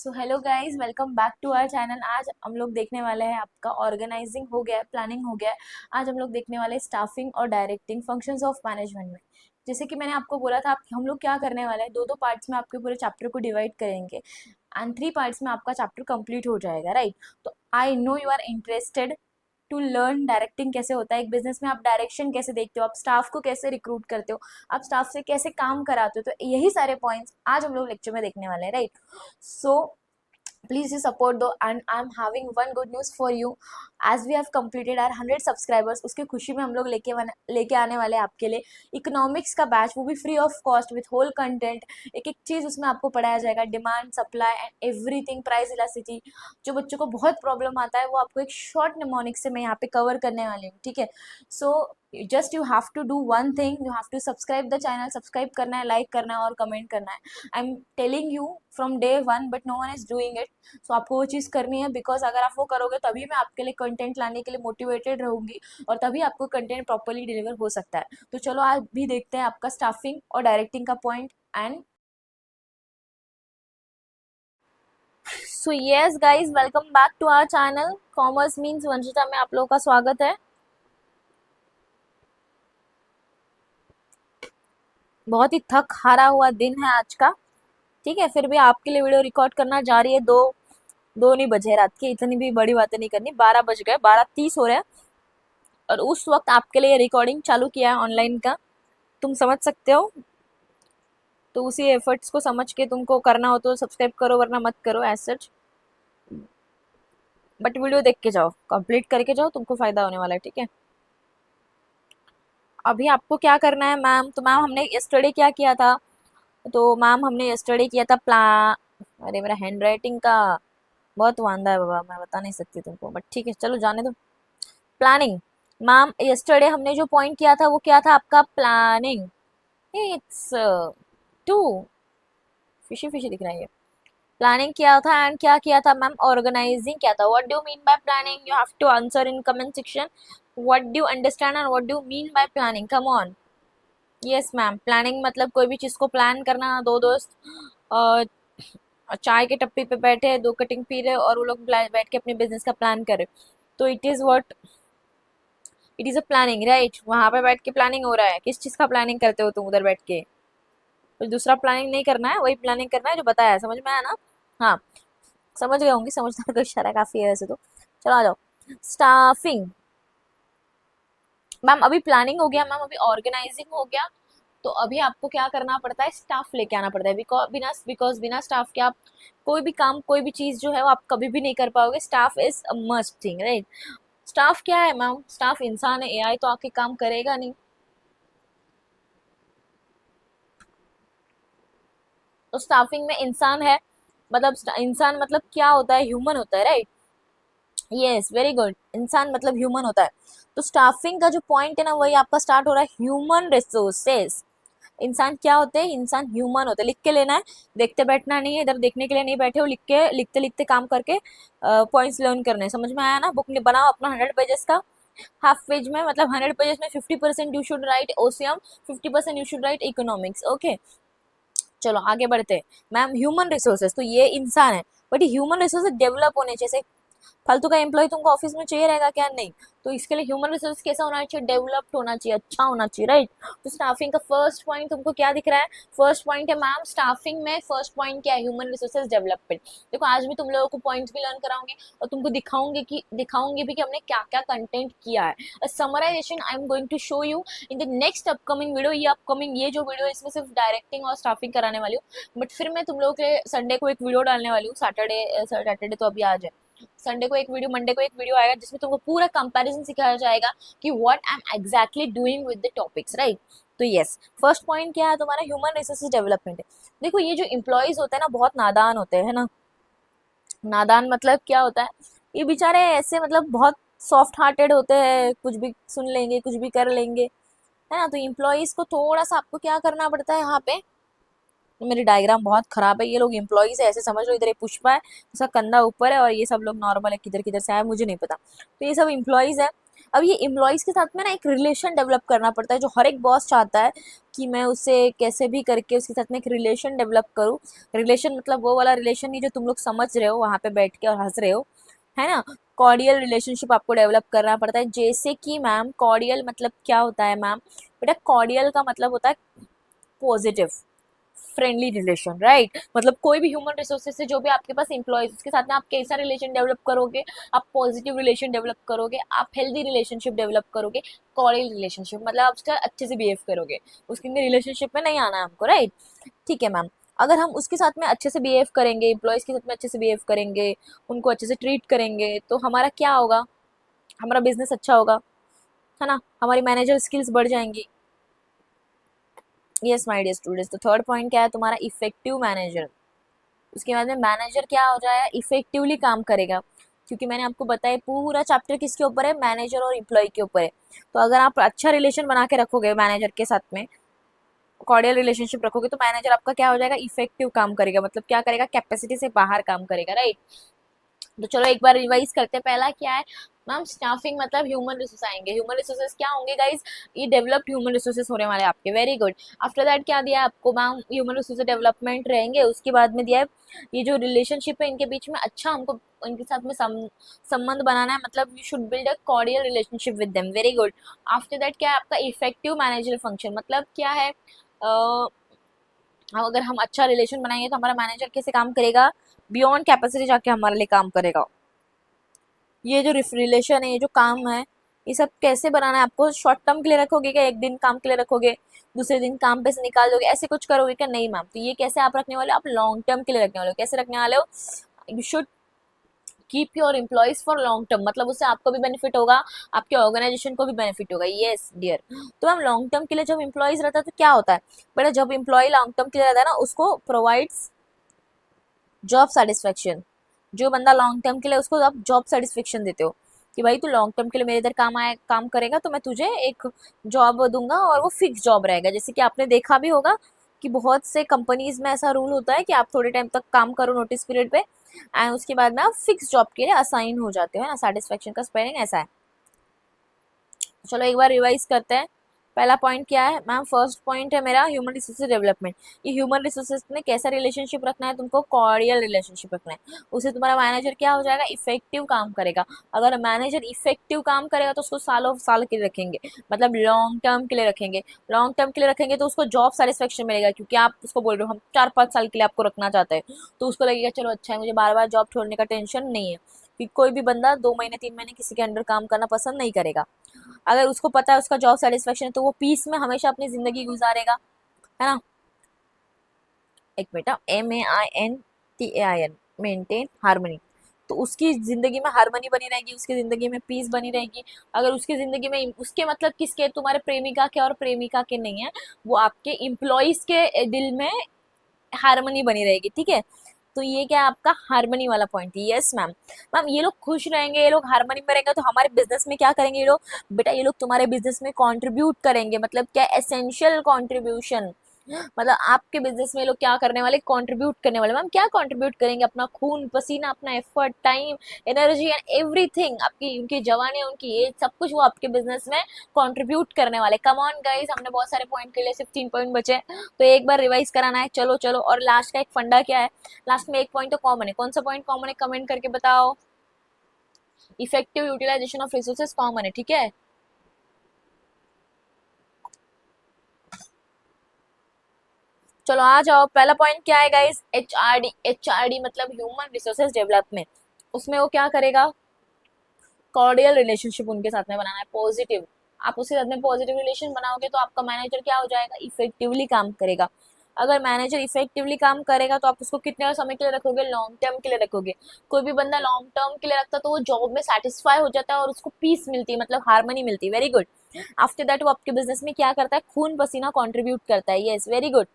So hello guys, welcome back to our channel. आज हम लोग देखने वाले हैं, आपका ऑर्गेनाइजिंग हो गया है, प्लानिंग हो गया है। आज हम लोग देखने वाले हैं स्टाफिंग और डायरेक्टिंग फंक्शंस ऑफ मैनेजमेंट में। जैसे कि मैंने आपको बोला था, हम लोग क्या करने वाले हैं, दो दो पार्ट्स में आपके पूरे चैप्टर को डिवाइड करेंगे एंड 3 पार्ट्स में आपका चैप्टर कंप्लीट हो जाएगा, राइट। तो I know you are interested to learn directing कैसे होता है एक बिजनेस में। आप डायरेक्शन कैसे देखते हो, आप स्टाफ को कैसे रिक्रूट करते हो, आप स्टाफ से कैसे काम कराते हो। तो यही सारे पॉइंट्स आज हम लोग लेक्चर में देखने वाले हैं, right. So please you support though, and I'm having one good news for you. As we have completed our 100 subscribers, उसकी खुशी में हम लोग लेके आने वाले हैं आपके लिए इकोनॉमिक्स का बैच, वो भी free of cost with whole content. एक एक चीज़ उसमें आपको पढ़ाया जाएगा, demand, supply and everything, price elasticity. जो बच्चों को बहुत प्रॉब्लम आता है वो आपको एक शॉर्ट निमोनिक्स से मैं यहाँ पे कवर करने वाली हूँ, ठीक है। So just you have to do one thing, you have to subscribe the channel. Subscribe करना है, लाइक करना है और कमेंट करना है। I am telling you from day one, but no one is doing it. So आपको वो चीज़ करनी है, बिकॉज अगर आप वो करोगे तभी मैं आपके लिए कंटेंट लाने के लिए मोटिवेटेड रहूंगी और तभी आपको कंटेंट प्रॉपरली डिलीवर हो सकता है। तो चलो आज भी देखते हैं आपका स्टाफिंग और डायरेक्टिंग का point. And so yes guys, welcome back to our channel commerce means Vanshita में आप लोगों का स्वागत है। बहुत ही थक हारा हुआ दिन है आज का, ठीक है। फिर भी आपके लिए वीडियो रिकॉर्ड करना जारी है। दो दो नहीं बजे रात के, इतनी भी बड़ी बातें नहीं करनी। 12 बज गए, 12:30 हो रहे हैं और उस वक्त आपके लिए रिकॉर्डिंग चालू किया है ऑनलाइन का। तुम समझ सकते हो, तो उसी एफर्ट्स को समझ के तुमको करना हो तो सब्सक्राइब करो, वरना मत करो एज सच। बट वीडियो देख के जाओ, कंप्लीट करके जाओ, तुमको फायदा होने वाला है, ठीक है। अभी आपको क्या करना है मैम, तो मैम हमने यस्टरडे क्या किया था, तो मैम हमने यस्टरडे किया था अरे मेरा हैंड राइटिंग का बहुत वांदा है बाबा, मैं बता नहीं सकती तुमको, बट ठीक है चलो जाने दो। प्लानिंग। मैम यस्टरडे हमने जो पॉइंट किया था वो क्या था आपका, planning. It's too fishy fishy दिख रहा है ये। प्लानिंग किया था एंड क्या किया था मैम, ऑर्गेनाइजिंग किया था। What do you mean by planning, you have to answer in comment section. What do you understand and what do you mean by planning, come on. Yes ma'am, planning मतलब कोई भी चीज़ को plan करना। दो दोस्त चाय के टप्पी पे बैठे, दो कटिंग पी रहे और वो लोग बैठ के अपने बिजनेस का प्लान करे, तो it is what, it is a planning, right. वहाँ पे बैठ के प्लानिंग हो रहा है। किस चीज़ का प्लानिंग करते हो तुम उधर बैठ के, कुछ दूसरा प्लानिंग नहीं करना है, वही प्लानिंग करना है जो बताया है। समझ में आया ना? हाँ, समझ गए होंगे, समझदार का इशारा काफ़ी है वैसे तो। चलो आ जाओ, स्टाफिंग। मैम अभी प्लानिंग हो गया, मैम अभी ऑर्गेनाइजिंग हो गया। तो अभी आपको क्या करना पड़ता है, स्टाफ लेके आना पड़ता है। बिकॉज बिना स्टाफ के आप कोई भी काम, कोई भी चीज़ जो है वो आप कभी भी नहीं कर पाओगे। Staff is a must thing, right. Staff क्या है मैम, स्टाफ इंसान है। एआई तो आके काम करेगा नहीं। तो स्टाफिंग में इंसान है, मतलब इंसान मतलब क्या होता है, ह्यूमन होता है, राइट। यस वेरी गुड, इंसान मतलब ह्यूमन होता है। तो स्टाफिंग का जो पॉइंट है ना, वही आपका स्टार्ट हो रहा है, ह्यूमन रिसोर्सेस। इंसान क्या होते हैं, इंसान ह्यूमन होते हैं। लिख के लेना है, देखते बैठना नहीं है, इधर देखने के लिए नहीं बैठे हो, लिख के लिखते लिखते काम करके पॉइंट्स लर्न करने हैं। समझ में आया ना? बुक में बनाओ अपना 100 पेजेस का। हाफ पेज में मतलब 100 पेजेस में 50% you should write OCM, 50% you should write economics, okay. चलो आगे बढ़ते हैं। मैम ह्यूमन रिसोर्सेज, तो ये इंसान है, बट ह्यूमन रिसोर्सेज डेवलप होने चाहिए। फालतू का एम्प्लॉय तुमको ऑफिस में चाहिए रहेगा क्या? नहीं। तो इसके लिए ह्यूमन रिसोर्स कैसा होना चाहिए, डेवलप्ड होना चाहिए, अच्छा होना चाहिए, राइट। तो स्टाफिंग का फर्स्ट पॉइंट तुमको क्या दिख रहा है, फर्स्ट पॉइंट है मैम स्टाफिंग में फर्स्ट पॉइंट क्या है, ह्यूमन रिसोर्सेज डेवलपमेंट। देखो आज भी तुम लोगों को पॉइंट्स भी लर्न कराऊंगे और तुमको दिखाऊंगे भी कि हमने क्या क्या कंटेंट किया है। Summarisation I am going to show you in the next upcoming video. ये जो वीडियो है इसमें सिर्फ डायरेक्टिंग और स्टाफिंग कराने वाली हूँ, बट फिर मैं तुम लोगों के संडे को एक वीडियो डालने वाली हूँ। सैटरडे तो अभी आज है, संडे को एक वीडियो, मंडे को एक वीडियो आएगा जिसमें तुमको पूरा कंपैरिजन सिखाया जाएगा कि what I am exactly doing with the topics, right. तो यस, फर्स्ट पॉइंट क्या है तुम्हारा, ह्यूमन रिसोर्सेज डेवलपमेंट है। देखो ये जो एम्प्लॉयज होते हैं ना, बहुत नादान होते हैं, है ना। नादान मतलब क्या होता है, ये बेचारे ऐसे मतलब बहुत सॉफ्ट हार्टेड होते हैं, कुछ भी सुन लेंगे, कुछ भी कर लेंगे, है ना। तो एम्प्लॉयज को थोड़ा सा आपको क्या करना पड़ता है यहाँ पे। तो मेरी डायग्राम बहुत खराब है, ये लोग एम्प्लॉयज है ऐसे समझ लो। इधर ये पुष्पा है, उसका कंधा ऊपर है और ये सब लोग नॉर्मल है, किधर किधर से आया मुझे नहीं पता। तो ये सब एम्प्लॉयज है। अब ये एम्प्लॉयज के साथ में ना एक रिलेशन डेवलप करना पड़ता है, जो हर एक बॉस चाहता है कि मैं उससे कैसे भी करके उसके साथ में एक रिलेशन डेवलप करूँ। रिलेशन मतलब वो वाला रिलेशन नहीं जो तुम लोग समझ रहे हो वहाँ पे बैठ के और हंस रहे हो, है ना। कॉर्डियल रिलेशनशिप आपको डेवलप करना पड़ता है। जैसे कि मैम कॉर्डियल मतलब क्या होता है मैम, बेटा कॉर्डियल का मतलब होता है पॉजिटिव फ्रेंडली रिलेशन, राइट। मतलब कोई भी ह्यूमन रिसोर्सेज से जो भी आपके पास एम्प्लॉयज उसके साथ में आप कैसा रिलेशन डेवलप करोगे, आप पॉजिटिव रिलेशन डेवलप करोगे, आप हेल्दी रिलेशनशिप डेवलप करोगे। कॉर्डियल रिलेशनशिप मतलब आप उसका अच्छे से बिहेव करोगे, उसके अंदर रिलेशनशिप में नहीं आना है हमको, राइट। ठीक है मैम, अगर हम उसके साथ में अच्छे से बिहेव करेंगे, एम्प्लॉयज के साथ में अच्छे से बिहेव करेंगे, उनको अच्छे से ट्रीट करेंगे, तो हमारा क्या होगा, हमारा बिजनेस अच्छा होगा, है ना, हमारी मैनेजर स्किल्स बढ़ जाएंगी। यस माय डियर स्टूडेंट्स, तो थर्ड पॉइंट क्या है तुम्हारा, इफेक्टिव मैनेजर। उसके बाद में मैनेजर क्या हो जाएगा, इफेक्टिवली काम करेगा। क्योंकि मैंने आपको बताया पूरा चैप्टर किसके ऊपर है, मैनेजर और एम्प्लॉय के ऊपर है। तो अगर आप अच्छा रिलेशन बना के रखोगे मैनेजर के साथ में, कॉर्डियल रिलेशनशिप रखोगे, तो मैनेजर आपका क्या हो जाएगा, इफेक्टिव काम करेगा। मतलब क्या करेगा, कैपेसिटी से बाहर काम करेगा, राइट। तो चलो एक बार रिवाइज करते हैं। पहला क्या है मैम, स्टाफिंग मतलब ह्यूमन रिसोर्स आएंगे। ह्यूमन रिसोर्सेज क्या होंगे गाइज, ये डेवलप्ड ह्यूमन रिसोर्सेज होने वाले आपके, वेरी गुड। आफ्टर दैट क्या दिया है आपको मैम, ह्यूमन रिसोर्स डेवलपमेंट रहेंगे। उसके बाद में दिया है ये जो रिलेशनशिप है इनके बीच में अच्छा हमको इनके साथ में संबंध बनाना है, मतलब you should build a cordial relationship with them, very good. After that क्या है आपका, इफेक्टिव मैनेजर फंक्शन। मतलब क्या है, अगर हम अच्छा रिलेशन बनाएंगे तो हमारा मैनेजर कैसे काम करेगा, बियॉन्ड कैपेसिटी जाके हमारे लिए काम करेगा। ये जो रिलेशन है, ये जो काम है, ये सब कैसे बनाना है आपको, शॉर्ट टर्म के लिए रखोगे क्या, एक दिन काम के लिए रखोगे, दूसरे दिन काम पे से निकाल दोगे, ऐसे कुछ करोगे क्या, नहीं मैम। तो ये कैसे आप रखने वाले हो, आप लॉन्ग टर्म के लिए रखने वाले हो। कैसे रखने वाले हो, you should keep your employees for long term, मतलब उससे आपको भी बेनिफिट होगा, आपके ऑर्गेनाइजेशन को भी बेनिफिट होगा। यस डियर, तो हम लॉन्ग टर्म के लिए जब एम्प्लॉयज रहता है तो क्या होता है बेटा, जब एम्प्लॉय लॉन्ग टर्म के लिए रहता है ना, उसको प्रोवाइड्स जॉब सेटिस्फेक्शन। जो बंदा लॉन्ग टर्म के लिए, उसको आप जॉब सेटिस्फेक्शन देते हो कि भाई तू लॉन्ग टर्म के लिए मेरे इधर काम करेगा तो मैं तुझे एक जॉब दूंगा, और वो फिक्स जॉब रहेगा। जैसे कि आपने देखा भी होगा कि बहुत से कंपनीज में ऐसा रूल होता है कि आप थोड़े टाइम तक काम करो नोटिस पीरियड पे, एंड उसके बाद में आप फिक्स जॉब के लिए असाइन हो जाते हो, ना। सेटिस्फेक्शन का स्पेलिंग ऐसा है। चलो एक बार रिवाइज करते हैं। पहला पॉइंट क्या है मैम, फर्स्ट पॉइंट है मेरा ह्यूमन रिसोर्सेज डेवलपमेंट। ये ह्यूमन रिसोर्सेज में कैसा रिलेशनशिप रखना है तुमको, कॉर्डियल रिलेशनशिप रखना है। उससे तुम्हारा मैनेजर क्या हो जाएगा, इफेक्टिव काम करेगा। अगर मैनेजर इफेक्टिव काम करेगा तो उसको सालों साल के लिए रखेंगे, मतलब लॉन्ग टर्म के लिए रखेंगे। लॉन्ग टर्म के लिए रखेंगे तो उसको जॉब सेटिस्फेक्शन मिलेगा, क्योंकि आप उसको बोल रहे हो हम 4-5 साल के लिए आपको रखना चाहते हैं, तो उसको लगेगा चलो अच्छा है, मुझे बार बार जॉब छोड़ने का टेंशन नहीं है। कि कोई भी बंदा 2 महीने 3 महीने किसी के अंडर काम करना पसंद नहीं करेगा। अगर उसको पता है उसका जॉब सेटिस्फेक्शन है तो वो पीस में हमेशा अपनी जिंदगी गुजारेगा, है ना। एक बेटा MAINTAIN, मेंटेन हारमोनी। तो उसकी जिंदगी में हारमोनी बनी रहेगी, उसकी जिंदगी में पीस बनी रहेगी। अगर उसकी जिंदगी में उसके मतलब किसके, तुम्हारे प्रेमिका के और प्रेमिका के नहीं है, वो आपके इम्प्लॉयज के दिल में हारमोनी बनी रहेगी, ठीक है। तो ये क्या है आपका हारमोनी वाला पॉइंट। Yes ma'am. मैम ये लोग खुश रहेंगे, ये लोग हारमोनी में रहेंगे तो हमारे बिजनेस में क्या करेंगे ये लोग, बेटा ये लोग तुम्हारे बिजनेस में कंट्रीब्यूट करेंगे। मतलब क्या, एसेंशियल कंट्रीब्यूशन। मतलब आपके बिजनेस में ये लोग क्या करने वाले, कंट्रीब्यूट करने वाले। मैम क्या कंट्रीब्यूट करेंगे, अपना खून पसीना, अपना effort, time, energy and everything, आपकी उनकी जवानी, उनकी एज, सब कुछ वो आपके बिजनेस में कंट्रीब्यूट करने वाले। कम ऑन गाइस, हमने बहुत सारे पॉइंट के लिए, सिर्फ 3 पॉइंट बचे, तो एक बार रिवाइज कराना है। चलो चलो, और लास्ट का एक फंडा क्या है, लास्ट में एक पॉइंट तो कॉमन है। कौन सा पॉइंट कॉमन है, कमेंट करके बताओ। Effective utilisation of resources common है, ठीक है। चलो आ जाओ, पहला पॉइंट क्या है गाइस, HRD। HRD मतलब ह्यूमन रिसोर्सेज डेवलपमेंट। उसमें वो क्या करेगा, कॉर्डियल रिलेशनशिप उनके साथ में बनाना है, पॉजिटिव। आप उसके साथ में पॉजिटिव रिलेशन बनाओगे तो आपका मैनेजर क्या हो जाएगा, इफेक्टिवली काम करेगा। अगर मैनेजर इफेक्टिवली काम करेगा तो आप उसको कितने समय के लिए रखोगे, लॉन्ग टर्म के लिए रखोगे। कोई भी बंदा लॉन्ग टर्म के लिए रखता है तो वो जॉब में सेटिस्फाई हो जाता है और उसको पीस मिलती है, मतलब हारमोनी मिलती है, वेरी गुड। आफ्टर दैट वो आपके बिजनेस में क्या करता है, खून पसीना कंट्रीब्यूट करता है, यस वेरी गुड।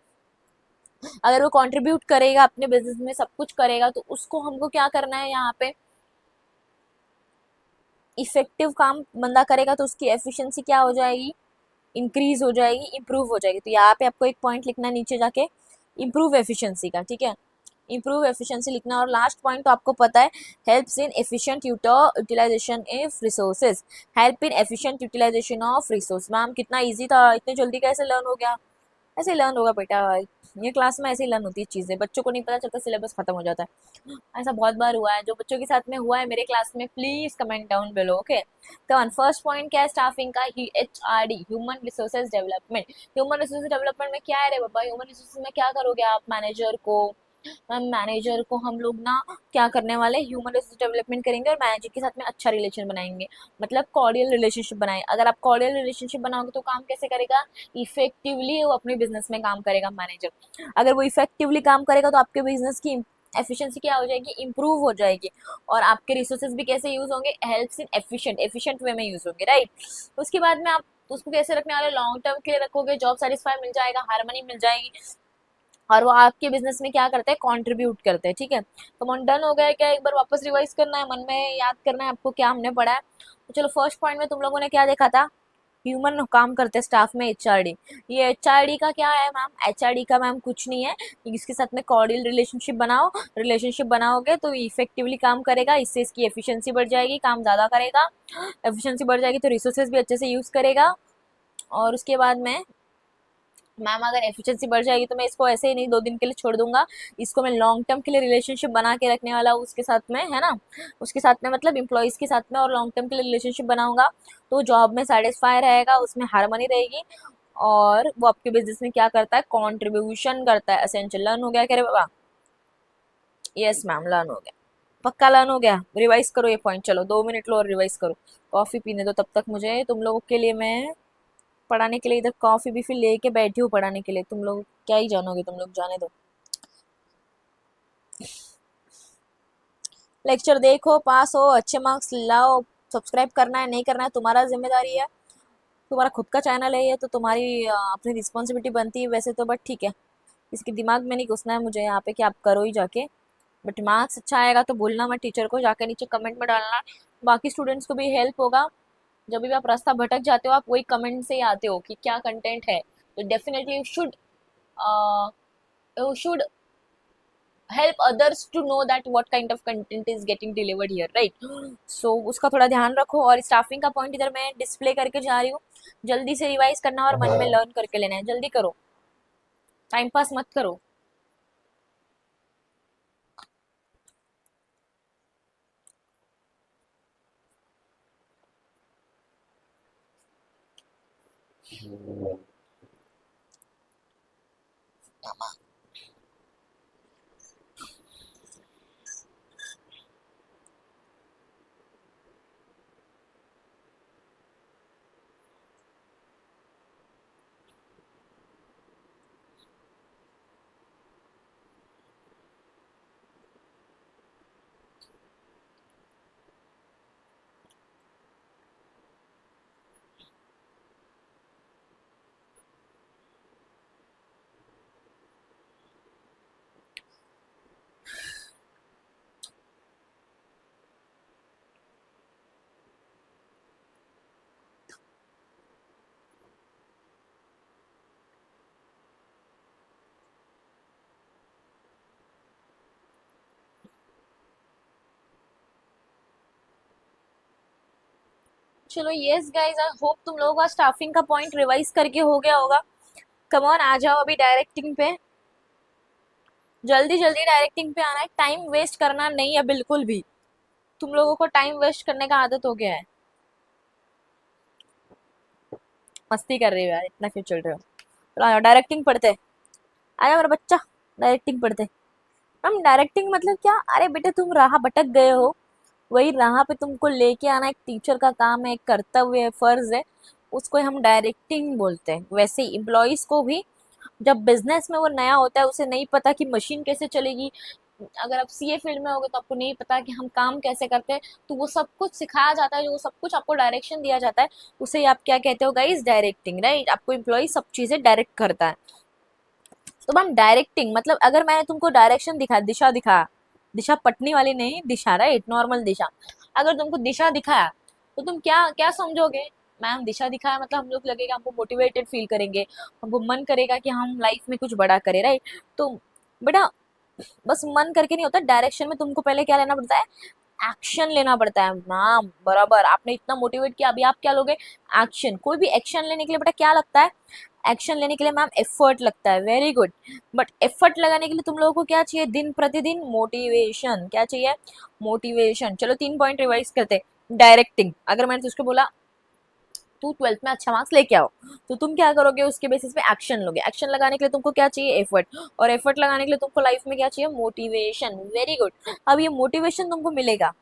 अगर वो कंट्रीब्यूट करेगा अपने बिजनेस में, सब कुछ करेगा, तो उसको हमको क्या करना है यहाँ पे, इफेक्टिव काम बंदा करेगा तो उसकी एफिशिएंसी क्या हो जाएगी, इंक्रीज हो जाएगी, इंप्रूव हो जाएगी। तो यहाँ पे आपको एक पॉइंट लिखना है नीचे जाके, इंप्रूव एफिशिएंसी का, ठीक है। इम्प्रूव एफिशिएंसी लिखना। और लास्ट पॉइंट तो आपको पता है, helps in efficient utilisation of resources, help in efficient utilisation of resource. Ma'am कितना इजी था, इतने जल्दी कैसे लर्न हो गया? ऐसे लर्न होगा बेटा, ये क्लास में ऐसे ही लर्न होती है चीज़ें, बच्चों को नहीं पता चलता, सिलेबस खत्म हो जाता है। ऐसा बहुत बार हुआ है, जो बच्चों के साथ में हुआ है मेरे क्लास में, please comment down below. Okay, तो फर्स्ट पॉइंट क्या है स्टाफिंग का? HRD, human resources development. Human resources development में क्या है रे बाबा? ह्यूमन रिसोर्सेज में क्या करोगे आप? मैनेजर को, मैम मैनेजर को हम लोग ना क्या करने वाले, ह्यूमन रिसोर्स डेवलपमेंट करेंगे और मैनेजर के साथ में अच्छा रिलेशन बनाएंगे, मतलब कॉर्डियल रिलेशनशिप बनाए। अगर आप कॉर्डियल रिलेशनशिप बनाओगे तो काम कैसे करेगा? इफेक्टिवली वो अपने बिजनेस में काम करेगा मैनेजर। अगर वो इफेक्टिवली काम करेगा तो आपके बिजनेस की एफिशिएंसी क्या हो जाएगी? इंप्रूव हो जाएगी। और आपके रिसोर्सेज भी कैसे यूज होंगे? हेल्प्स इन एफिशिएंट वे में यूज होंगे, राइट। उसके बाद में आप उसको कैसे रखने वाले? लॉन्ग टर्म के लिए रखोगे, जॉब सेटिस्फाई मिल जाएगा, हार्मनी मिल जाएगी, और वो आपके बिजनेस में क्या करते हैं? कंट्रीब्यूट करते हैं। ठीक है, तो मन डन हो गया क्या? एक बार वापस रिवाइज करना है, मन में याद करना है आपको क्या हमने पढ़ा है। तो चलो, फर्स्ट पॉइंट में तुम लोगों ने क्या देखा था? ह्यूमन काम करते हैं स्टाफ में, HRD। ये HRD का क्या है मैम? HRD का मैम कुछ नहीं है, इसके साथ में कॉर्डियल रिलेशनशिप बनाओ, रिलेशनशिप बनाओगे तो इफेक्टिवली काम करेगा, इससे इसकी एफिशिएंसी बढ़ जाएगी, काम ज़्यादा करेगा, एफिशिएंसी बढ़ जाएगी तो रिसोर्सेज भी अच्छे से यूज़ करेगा। और उसके बाद में मैम अगर एफिशिएंसी बढ़ जाएगी तो मैं इसको ऐसे ही नहीं 2 दिन के लिए छोड़ दूंगा, इसको मैं लॉन्ग टर्म के लिए रिलेशनशिप बना के रखने वाला हूँ उसके साथ में, है ना। उसके साथ में मतलब इम्प्लॉयज़ के साथ में, और लॉन्ग टर्म के लिए रिलेशनशिप बनाऊंगा तो जॉब में सेटिस्फाई रहेगा, उसमें हार्मनी रहेगी, और वो आपके बिजनेस में क्या करता है? कॉन्ट्रीब्यूशन करता है। असेंशियल लर्न हो गया क्या रे बाबा? यस मैम, लर्न हो गया, पक्का लर्न हो गया। रिवाइज करो ये पॉइंट, चलो 2 मिनट लो और रिवाइज करो। कॉफ़ी पीने दो तब तक मुझे, तुम लोगों के लिए मैं पढ़ाने के लिए इधर कॉफ़ी भी फिर लेके बैठी हूँ पढ़ाने के लिए, तुम लोग क्या ही जानोगे, तुम लोग जाने दो। लेक्चर देखो, पास हो, अच्छे मार्क्स लाओ। सब्सक्राइब करना है नहीं करना है तुम्हारा जिम्मेदारी है, तुम्हारा खुद का चैनल है ये, तो तुम्हारी अपनी रिस्पॉन्सिबिलिटी बनती है वैसे तो, बट ठीक है, इसके दिमाग में नहीं घुसना है मुझे यहाँ पे कि आप करो ही जाके। बट मार्क्स अच्छा आएगा तो बोलना मत टीचर को, जाके नीचे कमेंट में डालना, बाकी स्टूडेंट्स को भी हेल्प होगा। जब भी आप रास्ता भटक जाते हो, आप वही कमेंट से ही आते हो कि क्या कंटेंट है, तो definitely you should help others to know that what kind of content is getting delivered here, right? So उसका थोड़ा ध्यान रखो। और स्टाफिंग का पॉइंट इधर मैं डिस्प्ले करके जा रही हूँ, जल्दी से रिवाइज करना और मन में लर्न करके लेना है, जल्दी करो, टाइम पास मत करो। चलो, यस गाइस, आई होप तुम लोगों का स्टाफिंग का पॉइंट रिवाइज करके हो गया होगा। कम ऑन, आ जाओ अभी डायरेक्टिंग पे, जल्दी जल्दी डायरेक्टिंग पे आना है, टाइम वेस्ट करना नहीं है बिल्कुल भी। तुम लोगों को टाइम वेस्ट करने का आदत हो गया है, मस्ती कर रही हो यार, इतना क्यों चल रहे हो? चलो आ जाओ, डायरेक्टिंग पढ़ते। आया मेरा बच्चा, डायरेक्टिंग पढ़ते। हम डायरेक्टिंग मतलब क्या? अरे बेटे तुम राह भटक गए हो, वही राह पे तुमको लेके आना एक टीचर का काम है, एक कर्तव्य है, फर्ज है, उसको हम डायरेक्टिंग बोलते हैं। वैसे ही एम्प्लॉयज को भी, जब बिजनेस में वो नया होता है, उसे नहीं पता कि मशीन कैसे चलेगी, अगर आप CA फील्ड में होगे तो आपको नहीं पता कि हम काम कैसे करते हैं, तो वो सब कुछ सिखाया जाता है, जो सब कुछ आपको डायरेक्शन दिया जाता है, उसे आप क्या कहते हो गाइस? Directing, right. आपको एम्प्लॉय सब चीजें डायरेक्ट करता है। तो मैम डायरेक्टिंग मतलब, अगर मैंने तुमको डायरेक्शन दिखा, दिशा दिखा, दिशा पटनी वाली नहीं, दिशा, राइट, नॉर्मल दिशा, अगर तुमको दिशा दिखाया तो तुम क्या क्या समझोगे? मैम दिशा दिखाया मतलब हम लोग लगेगा, हमको मोटिवेटेड फील करेंगे, हमको मन करेगा कि हम लाइफ में कुछ बड़ा करें, राइट। तो बेटा बस मन करके नहीं होता, डायरेक्शन में तुमको पहले क्या लेना पड़ता है, एक्शन लेना पड़ता है मैम। बराबर, आपने इतना मोटिवेट किया, अभी आप क्या लोगे, एक्शन। कोई भी एक्शन लेने के लिए बेटा क्या लगता है, एक्शन लेने के लिए मैम एफर्ट लगता है, वेरी गुड। बट एफर्ट लगाने के लिए तुम लोगों को क्या चाहिए, दिन प्रतिदिन मोटिवेशन। क्या चाहिए, मोटिवेशन। चलो 3 पॉइंट रिवाइज करते। डायरेक्टिंग, अगर मैंने तुझको बोला तू 12th में अच्छा मार्क्स लेके आओ, तो तुम क्या करोगे, उसके बेसिस पे एक्शन लोगे। एक्शन लगाने के लिए तुमको क्या चाहिए, एफर्ट। और एफर्ट लगाने के लिए तुमको लाइफ में क्या चाहिए, मोटिवेशन। Very good. अब ये मोटिवेशन तुमको मिलेगा,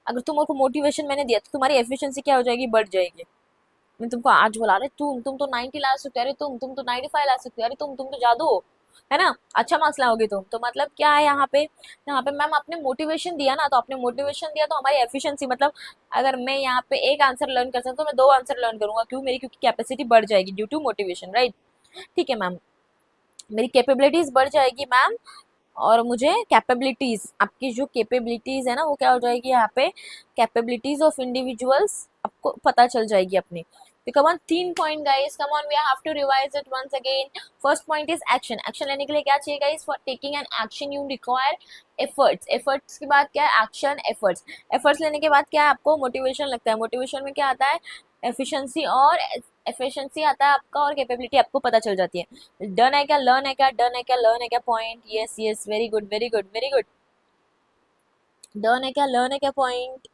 अगर तुमको मोटिवेशन मैंने दिया तो तुम्हारी एफिशिएंसी क्या हो जाएगी, बढ़ जाएगी। मैं तुमको आज बोला रहे तुम तो 90 ला सकते हो, अरे तुम तो 95 ला सकते हो, अरे तुम तो जादू हो, है ना, अच्छा मार्क्स लाओगे तुम। तो मतलब क्या है यहाँ पे, यहाँ पे मैम आपने मोटिवेशन दिया ना, तो आपने मोटिवेशन दिया तो हमारी एफिशिएंसी मतलब, अगर मैं यहाँ पे एक आंसर लर्न कर सकता हूँ तो मैं 2 आंसर लर्न करूंगा, क्यों, मेरी क्योंकि कैपेसिटी बढ़ जाएगी ड्यू टू मोटिवेशन, राइट। ठीक है मैम, मेरी कैपेबिलिटीज बढ़ जाएगी मैम। और मुझे कैपेबिलिटीज, आपकी जो कैपेबिलिटीज है ना वो क्या हो जाएगी यहाँ पे, कैपेबिलिटीज ऑफ इंडिविजुअल्स आपको पता चल जाएगी अपनी। तो come on 3 point guys, come on we have to revise it once again. First point is action. Action लेने के लिए क्या चाहिए गाइस, for taking an action you require efforts. Efforts के बाद क्या है, एक्शन, एफर्ट्स। एफर्ट्स लेने के बाद क्या है, आपको मोटिवेशन लगता है। मोटिवेशन में क्या आता है, एफिशिएंसी, और एफिशिएंसी आता है आपका, और कैपेबिलिटी आपको पता चल जाती है। डन है क्या, लर्न है क्या, डन है क्या, लर्न है क्या point, yes yes, very good very good very good. Done है क्या, लर्न है क्या पॉइंट,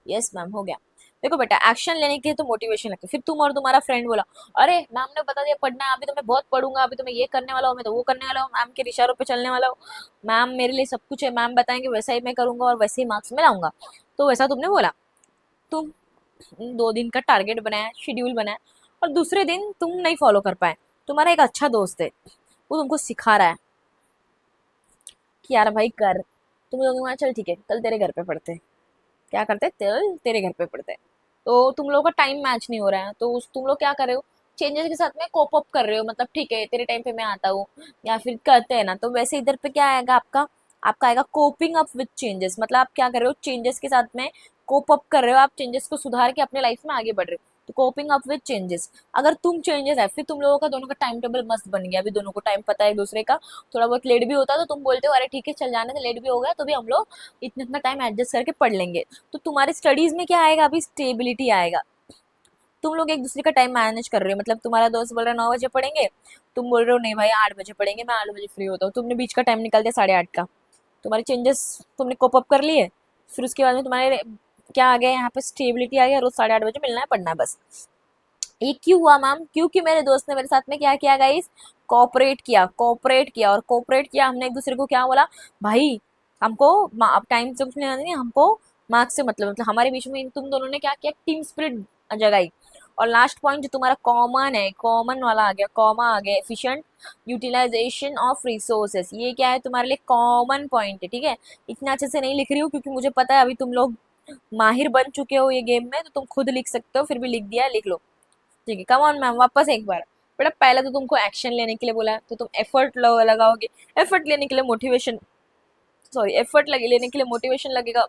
यस मैम, हो गया। देखो बेटा, एक्शन लेने के लिए तो मोटिवेशन लगता है। फिर तुम और तुम्हारा फ्रेंड बोला, अरे मैम ने बता दिया पढ़ना है, अभी तो मैं बहुत पढ़ूंगा, अभी तो मैं ये करने वाला हूँ, मैं तो वो करने वाला हूँ, मैम के इशारों पे चलने वाला हूँ, मैम मेरे लिए सब कुछ है, मैम बताएंगे वैसा ही मैं करूंगा और वैसे ही मार्क्स में लाऊंगा। तो वैसा तुमने बोला, तुम 2 दिन का टारगेट बनाया, शेड्यूल बनाया, और दूसरे दिन तुम नहीं फॉलो कर पाए। तुम्हारा एक अच्छा दोस्त है, वो तुमको सिखा रहा है कि यार भाई कर, तुम लोग वहाँ, चल ठीक है कल तेरे घर पे पढ़ते हैं। क्या करते, तेरे घर पे पढ़ते हैं। तो तुम लोगों का टाइम मैच नहीं हो रहा है, तो तुम लोग क्या कर रहे हो, चेंजेस के साथ में कोप अप कर रहे हो, मतलब ठीक है तेरे टाइम पे मैं आता हूँ, या फिर करते हैं ना, तो वैसे इधर पे क्या आएगा आपका, आपका आएगा कोपिंग अप विद चेंजेस। मतलब आप क्या कर रहे हो, चेंजेस के साथ में कोप अप कर रहे हो, आप चेंजेस को सुधार के अपने लाइफ में आगे बढ़ रहे हो। तो कोपिंग अप विद चेंजेस, अगर तुम चेंजेस है, फिर तुम लोगों का दोनों का टाइम टेबल मस्त बन गया, अभी दोनों को टाइम पता है एक दूसरे का। थोड़ा बहुत लेट भी होता है तो तुम बोलते हो अरे ठीक है चल जाने से, लेट भी हो गया तो भी हम लोग इतना इतना टाइम एडजस्ट करके पढ़ लेंगे। तो तुम्हारी स्टडीज में क्या आएगा, अभी स्टेबिलिटी आएगा। तुम लोग एक दूसरे का टाइम मैनेज कर रहे हो, मतलब तुम्हारा दोस्त बोल रहा है 9 बजे पढ़ेंगे, तुम बोल रहे हो नहीं भाई 8 बजे पढ़ेंगे, मैं 8 बजे फ्री होता हूँ, तुमने बीच का टाइम निकाल दिया 8:30 का। तुम्हारे चेंजेस तुमने कोप अप कर लिए, फिर उसके बाद में तुम्हारे क्या आ गया यहाँ पे, स्टेबिलिटी आ गया, रोज 8:30 बजे मिलना है, पढ़ना है बस। ये क्यों हुआ मैम, क्योंकि मेरे दोस्त ने मेरे साथ में क्या किया गाइस, कोऑपरेट किया, कोऑपरेट किया, और कोऑपरेट किया, हमने एक दूसरे को क्या बोला, भाई हमको टाइम से कुछ नहीं, हमको मार्क्स से मतलब हमारे बीच में तुम दोनों ने क्या किया, टीम स्पिरिट जगाई। और लास्ट पॉइंट जो तुम्हारा कॉमन है, कॉमन वाला आ गया, कॉमा आ गया, एफिशिएंट यूटिलाइजेशन ऑफ रिसोर्सेस, ये क्या है तुम्हारे लिए कॉमन पॉइंट है, ठीक है। इतना अच्छे से नहीं लिख रही हूँ क्योंकि मुझे पता है अभी तुम लोग माहिर बन चुके हो ये गेम में, तो तुम खुद लिख सकते हो, फिर भी लिख दिया है, लिख लो। ठीक है, कम ऑन मैम, वापस एक बार। बेटा पहले तो तुमको एक्शन लेने के लिए बोला है, तो तुम एफर्ट लगाओगे, एफर्ट लेने के लिए मोटिवेशन, सॉरी एफर्ट लेने के लिए मोटिवेशन लगेगा,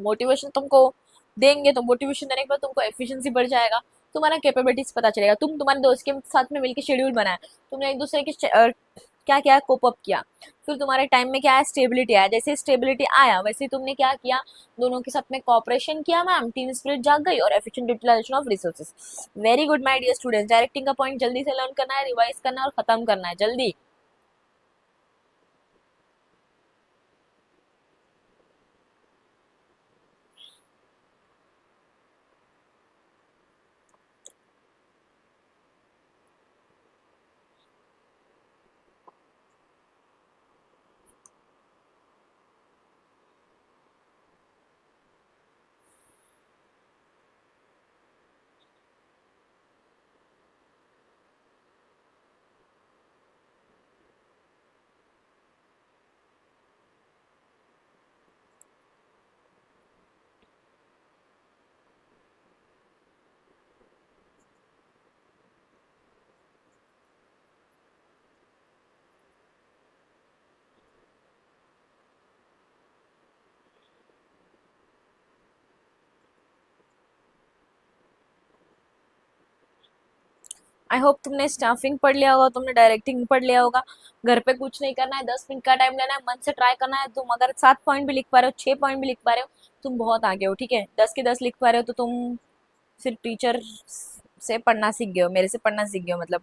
मोटिवेशन तुमको देंगे, तो मोटिवेशन देने के बाद तुमको एफिशिएंसी बढ़ जाएगा, तुम्हारा कैपेबिलिटीज पता चलेगा। तुम तुम्हारे दोस्त के साथ में मिलकर शेड्यूल बनाया, तुमने एक दूसरे के क्या क्या कोप अप किया, फिर तुम्हारे टाइम में क्या है, स्टेबिलिटी आया, जैसे स्टेबिलिटी आया वैसे तुमने क्या किया, दोनों के साथ में कॉपरेशन किया मैम, टीम स्पिरिट जाग गई, और efficient utilisation of resources. Very good my dear students, directing का पॉइंट जल्दी से लर्न करना है, रिवाइज करना है और खत्म करना है जल्दी। आई होप तुमने स्टाफिंग पढ़ लिया होगा, तुमने डायरेक्टिंग पढ़ लिया होगा। घर पे कुछ नहीं करना है, 10 मिनट का टाइम लेना है, मन से ट्राई करना है। तुम अगर 7 पॉइंट भी लिख पा रहे हो, 6 पॉइंट भी लिख पा रहे हो, तुम बहुत आगे हो, ठीक है। 10 के 10 लिख पा रहे हो तो तुम फिर टीचर से पढ़ना सीख गए हो, मेरे से पढ़ना सीख गए हो, मतलब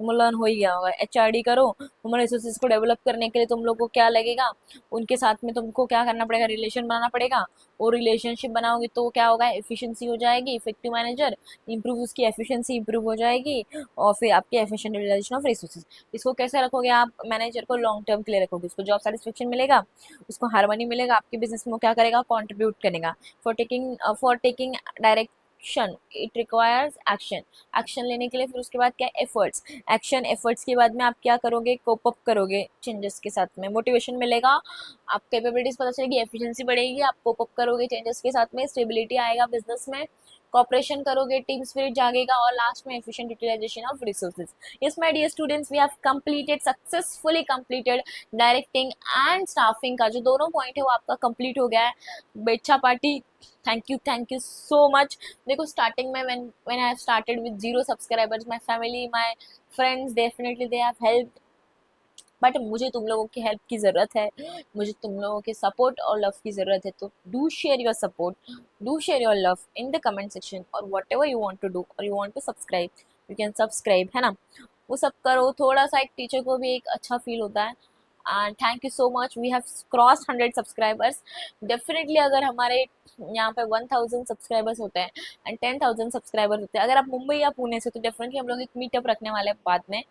तुम लर्न हो ही गया होगा। एचआरडी करो, ह्यूमन रिसोर्सेज को डेवलप करने के लिए तुम लोग को क्या लगेगा, उनके साथ में तुमको क्या करना पड़ेगा, रिलेशन बनाना पड़ेगा। और रिलेशनशिप बनाओगे तो क्या होगा, एफिशिएंसी हो जाएगी, इफेक्टिव मैनेजर इंप्रूव, उसकी एफिशिएंसी इंप्रूव हो जाएगी। और फिर आपकी एफिशिएंट यूटिलाइजेशन ऑफ रिसोर्सेज। इसको कैसे रखोगे आप, मैनेजर को लॉन्ग टर्म के लिए रखोगे, उसको जॉब सेटिस्फेक्शन मिलेगा, उसको हार्मनी मिलेगा, आपके बिजनेस में क्या करेगा, कॉन्ट्रीब्यूट करेगा। For taking direction it requires action. Action लेने के लिए फिर उसके बाद क्या, एफर्ट्स। एक्शन एफर्ट्स के बाद में आप क्या करोगे, कोप अप करोगे चेंजेस के साथ में, मोटिवेशन मिलेगा, आप कैपेबिलिटीज पता चलेगी, एफिशिएंसी बढ़ेगी, आप कोप अप करोगे चेंजेस के साथ में, स्टेबिलिटी आएगा बिजनेस में, कॉपरेशन करोगे, टीम स्पिरिट जागेगा, और लास्ट में efficient utilisation of resources. Yes my dear students, we have completed, successfully completed directing and staffing का जो दोनों पॉइंट है वो आपका कंप्लीट हो गया है। बेचा party, thank you so much. देखो स्टार्टिंग में when I have started with 0 subscribers, my family, my friends definitely they have help, but मुझे तुम लोगों की हेल्प की ज़रूरत है, मुझे तुम लोगों के सपोर्ट और लव की ज़रूरत है। तो do share your support, do share your love in the comment section, और whatever you want to do, और you want to subscribe, you can subscribe, है ना। वो सब करो, थोड़ा सा एक टीचर को भी एक अच्छा फील होता है। And thank you so much, we have cross 100 subscribers. Definitely अगर हमारे यहाँ पे 1000 सब्सक्राइबर्स होते हैं एंड 10,000 सब्सक्राइबर्स होते हैं, अगर आप मुंबई या पुणे से, तो डेफिनेटली हम लोग एक मीटअप रखने वाले हैं बाद में,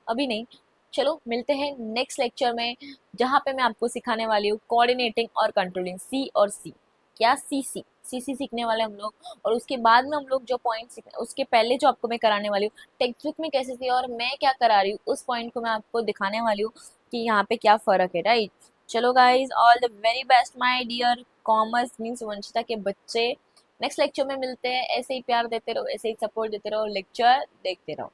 अभी नहीं। चलो मिलते हैं नेक्स्ट लेक्चर में, जहाँ पे मैं आपको सिखाने वाली हूँ कोऑर्डिनेटिंग और कंट्रोलिंग, सी और सी, क्या सी सीखने वाले हम लोग। और उसके बाद में हम लोग जो पॉइंट सीखने, उसके पहले जो आपको मैं कराने वाली हूँ टेक्स्ट बुक में कैसे थी और मैं क्या करा रही हूँ, उस पॉइंट को मैं आपको दिखाने वाली हूँ कि यहाँ पे क्या फ़र्क है, राइट। चलो guys, all the very best my dear commerce means Vanshita के बच्चे। नेक्स्ट लेक्चर में मिलते हैं, ऐसे ही प्यार देते रहो, ऐसे ही सपोर्ट देते रहो, लेक्चर देखते रहो।